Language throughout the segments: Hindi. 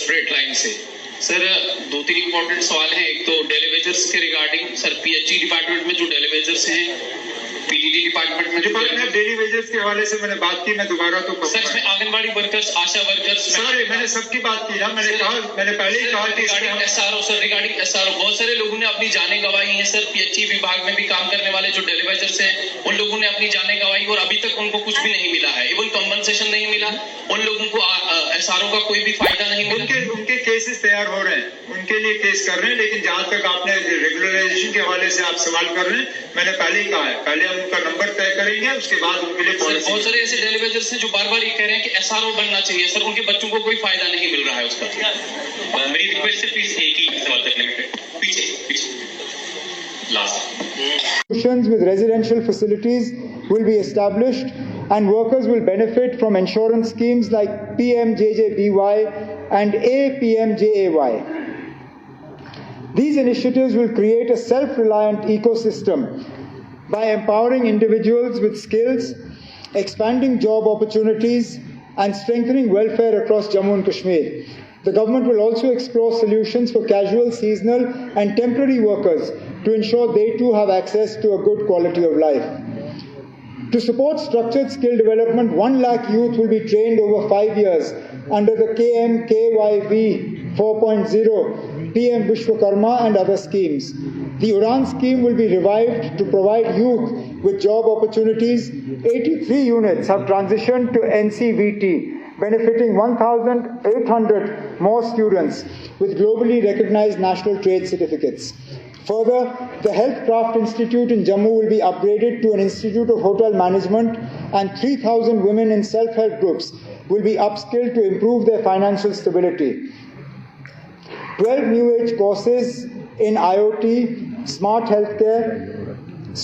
स्ट्रेट लाइन से सर दो तीन इंपॉर्टेंट सवाल हैं। एक तो डेलीवेजर्स के रिगार्डिंग सर पीएचई डिपार्टमेंट में जो डेलीवेजर्स हैं, पीडीडी डिपार्टमेंट में डेली वेजेस के हवाले से मैंने बात की, मैं दोबारा तो सर इसमें आंगनबाड़ी वर्कर्स, आशा वर्कर्स, सर मैंने सबकी बात की ना, मैंने पहले ही कहा कि regarding SRO sir, regarding SRO बहुत सारे लोगों ने अपनी जानें गंवाई हैं सर। पीएचई विभाग में भी काम करने वाले जो डेलीवेजर्स हैं उन लोगों ने अपनी जानें गंवाई और अभी तक उनको कुछ भी नहीं मिला है, इवन कॉम्पनसेशन नहीं मिला उन लोगों को, एसआरओ का कोई भी फायदा नहीं मिला। उनके केसेस तैयार हो रहे हैं, उनके लिए केस कर रहे हैं। लेकिन जहां तक आपने रेगुलराइजेशन के हवाले से आप सवाल कर रहे हैं, मैंने पहले ही कहा है, पहले हम उनका नंबर तय करेंगे, उसके बाद उनके लिए बहुत सारे ऐसे डेलीवेजर्स हैं जो बार बार ये कह रहे हैं कि एसआरओ बनना चाहिए सर, उनके बच्चों को कोई फायदा नहीं मिल रहा है उसका। मेरी रिक्वेस्ट है प्लीज एक ही सवाल तक लिमिटेड, पीछे last. Institutions with residential facilities will be established and workers will benefit from insurance schemes like PMJJBY and APMJAY. These initiatives will create a self-reliant ecosystem by empowering individuals with skills, expanding job opportunities, and strengthening welfare across Jammu and Kashmir. The government will also explore solutions for casual, seasonal, and temporary workers to ensure they too have access to a good quality of life. To support structured skill development, 1 lakh youth will be trained over 5 years under the KMKYV 4.0, PM Vishwakarma and other schemes. The Udan scheme will be revived to provide youth with job opportunities. 83 units have transitioned to NCVT, benefiting 1,800 more students with globally recognized national trade certificates. Further, the Health Craft Institute in Jammu will be upgraded to an Institute of Hotel Management, and 3,000 women in self-help groups will be upskilled to improve their financial stability. 12 new age courses in IoT, smart healthcare,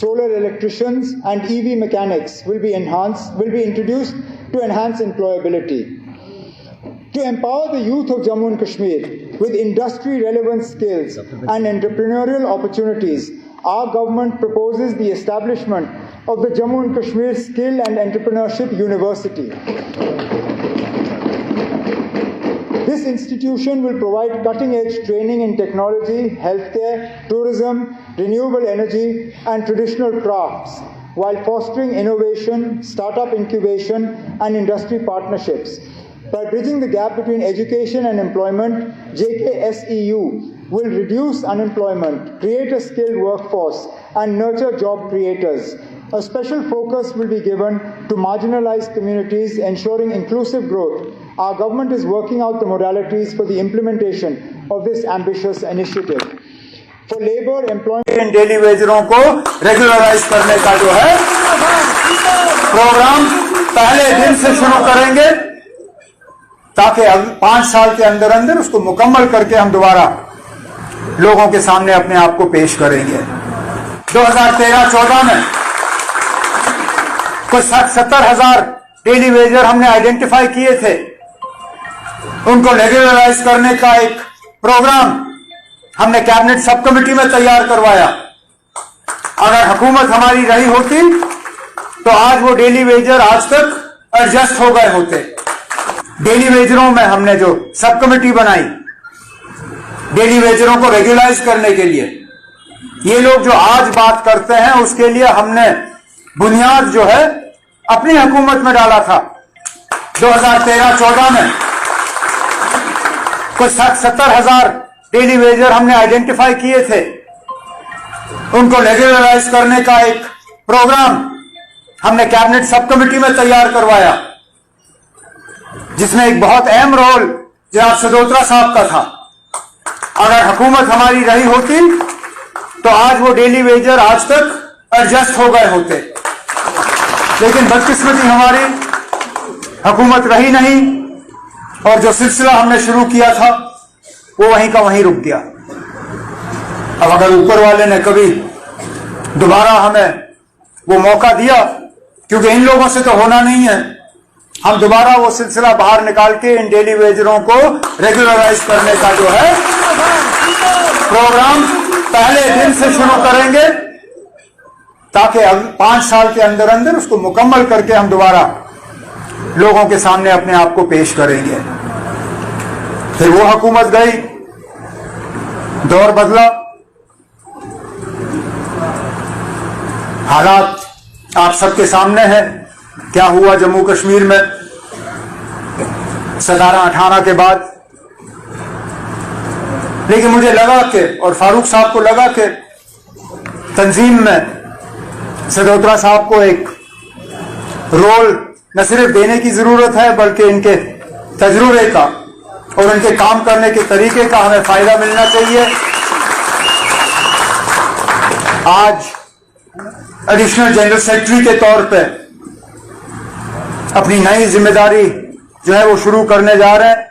solar electricians, and EV mechanics will be introduced to enhance employability. To empower the youth of Jammu and Kashmir with industry-relevant skills and entrepreneurial opportunities, our government proposes the establishment of the Jammu and Kashmir Skill and Entrepreneurship University. This institution will provide cutting-edge training in technology, healthcare, tourism, renewable energy, and traditional crafts, while fostering innovation, startup incubation, and industry partnerships. By bridging the gap between education and employment, JKSEU will reduce unemployment, create a skilled workforce, and nurture job creators. A special focus will be given to marginalized communities, ensuring inclusive growth. Our government is working out the modalities for the implementation of this ambitious initiative. For labor, employment and daily wageरों को रेगुलराइज करने का जो है प्रोग्राम पहले दिन से शुरू करेंगे, ताकि 5 साल के अंदर अंदर उसको मुकम्मल करके हम दोबारा लोगों के सामने अपने आप को पेश करेंगे। 2013-14 में कुछ 70,000 डेली वेजर हमने आइडेंटिफाई किए थे, उनको रेगुलराइज करने का एक प्रोग्राम हमने कैबिनेट सब कमेटी में तैयार करवाया। अगर हुकूमत हमारी रही होती तो आज वो डेली वेजर आज तक एडजस्ट हो गए होते। डेली वेजरों में हमने जो सब कमेटी बनाई डेली वेजरों को रेगुलराइज करने के लिए, ये लोग जो आज बात करते हैं उसके लिए हमने बुनियाद जो है अपनी हुकूमत में डाला था। 2013-14 में कुछ 70,000 डेली वेजर हमने आइडेंटिफाई किए थे, उनको रेगुलराइज करने का एक प्रोग्राम हमने कैबिनेट सब कमेटी में तैयार करवाया, जिसमें एक बहुत अहम रोल जनाब सदोत्रा साहब का था। अगर हुकूमत हमारी रही होती तो आज वो डेली वेजर आज तक एडजस्ट हो गए होते, लेकिन बदकिस्मती हमारी हुकूमत रही नहीं और जो सिलसिला हमने शुरू किया था वो वहीं का वहीं रुक गया। अब अगर ऊपर वाले ने कभी दोबारा हमें वो मौका दिया, क्योंकि इन लोगों से तो होना नहीं है, हम दोबारा वो सिलसिला बाहर निकाल के इन डेली वेजरों को रेगुलराइज करने का जो है प्रोग्राम पहले दिन से शुरू करेंगे ताकि 5 साल के अंदर अंदर उसको मुकम्मल करके हम दोबारा लोगों के सामने अपने आप को पेश करेंगे। फिर वो हुकूमत गई, दौर बदला, हालात आप सबके सामने है। क्या हुआ जम्मू कश्मीर में 17-18 के बाद। लेकिन मुझे लगा कि, और फारूक साहब को लगा कि तंजीम में सदोत्रा साहब को एक रोल न सिर्फ देने की जरूरत है बल्कि इनके तजुर्बे का और इनके काम करने के तरीके का हमें फायदा मिलना चाहिए। आज एडिशनल जनरल सेक्रेटरी के तौर पे अपनी नई जिम्मेदारी जो है वो शुरू करने जा रहे हैं।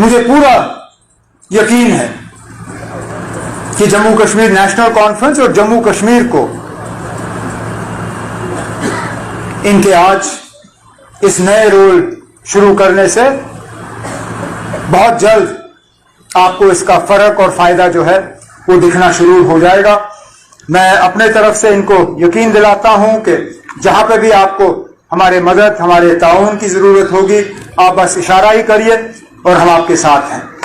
मुझे पूरा यकीन है कि जम्मू कश्मीर नेशनल कॉन्फ्रेंस और जम्मू कश्मीर को इनके आज इस नए रोल शुरू करने से बहुत जल्द आपको इसका फर्क और फायदा जो है वो दिखना शुरू हो जाएगा। मैं अपने तरफ से इनको यकीन दिलाता हूं कि जहां पे भी आपको हमारे मदद, हमारे ताउन की जरूरत होगी, आप बस इशारा ही करिए और हम आपके साथ हैं।